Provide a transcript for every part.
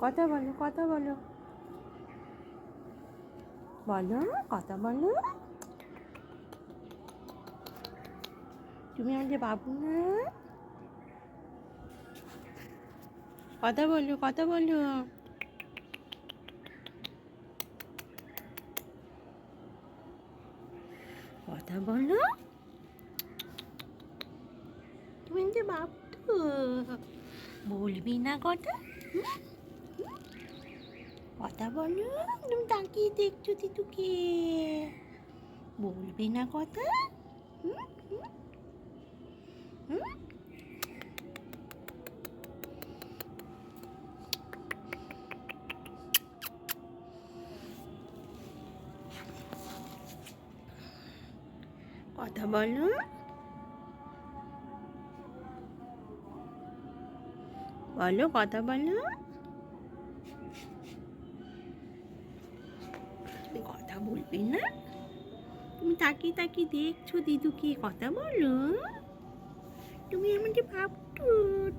কথা বলো, কথা বলো, বলো, কথা বলো। তুমি আমাদের বাবু না? কথা বলো, কথা বলো, কথা বলো। তুমি আমাদের বাবু তো, বলবি না কথা? কথা বলো। তুমি তাকিয়ে দেখছো দিদুকে, বলবি না কথা? হুম হুম হুম। কথা বলো, বলো, কথা বলো। তুমি কথা বলবি না? তুমি তাকিয়ে তাকিয়ে দেখছো দিদুকে, কথা বলো। তুমি আমাদের বাবুটু,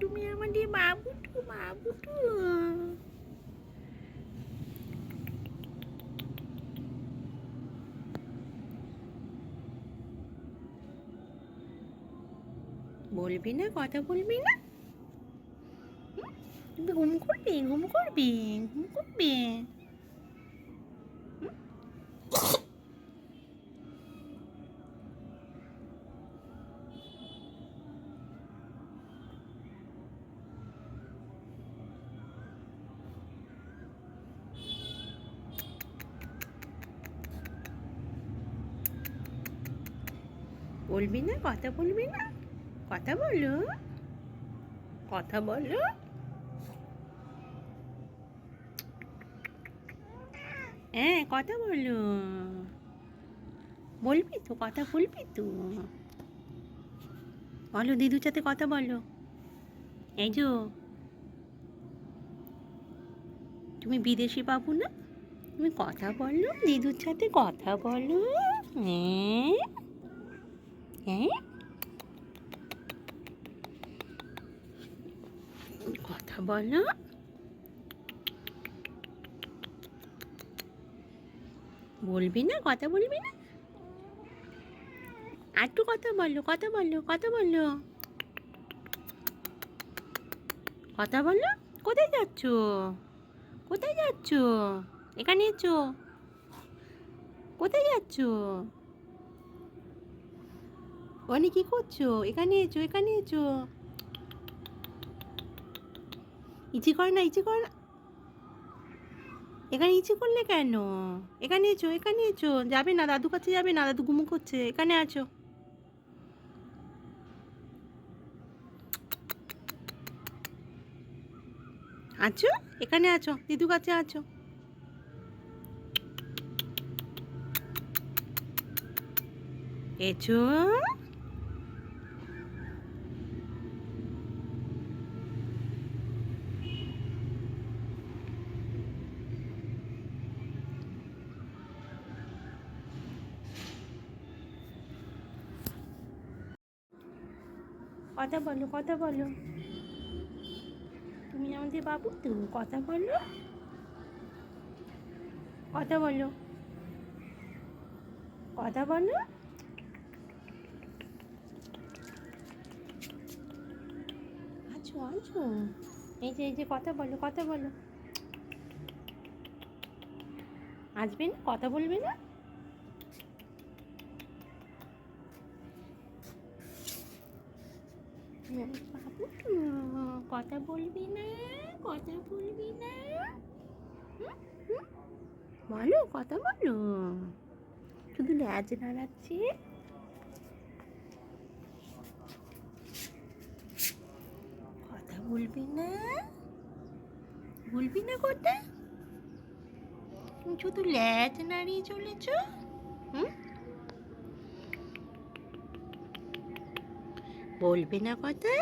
তুমি আমাদের বাবুটু, বাবুটু। বলবি না, কথা বলবি না? তুমি ঘুম করবে, ঘুম করবে, ঘুম করবে? বলবি না, কথা বলবি না? কথা বলো, কথা বলো। হ্যাঁ, কথা বলো। বলবি তো, কথা বলবি তো? বলো, দিদুর সাথে কথা বলো। এই যো, তুমি বিদেশি বাবু না? তুমি কথা বলো, দিদুর সাথে কথা বলো। হ্যাঁ হ্যাঁ, কথা বলো। বলবি না, কথা বলবি না? আর একটু কথা বলো, কথা বলো, কথা বলো, কথা বলো। কোথায় যাচ্ছ? কোথায় যাচ্ছ? এখানে এসো। কোথায় যাচ্ছ? অনেক কি করছো? এখানে এসো, এখানে এসো। ইচ্ছে করে না, ইচ্ছে করে না। এখানে ইচ্ছে করলে কেন? এখানে এসো, এখানে এসো। যাবে না, দাদু কাছে যাবে না, দাদু ঘুমু করছে। এখানে আছো, আছো, এখানে আছো, দিদু কাছে আছো। এসো। কথা বলো, কথা বলো। তুমি আমাদের বাবু তো, কথা বলো, কথা বলো, কথা বলো। আছো, আছো। এই যে কথা বলো, কথা বলো। আসবে না, কথা বলবে না? তুমি আমার বাবু তো, কথা বলবি না, কথা বলবি না? হুম, হুম? বলো, কথা বলো। শুধু ল্যাজ নাড়াচ্ছে। কথা বলবি না? বলবি না কথা? তুমি শুধু ল্যাজ নাড়িয়ে চলেছ। হুম? বলবে না কথা?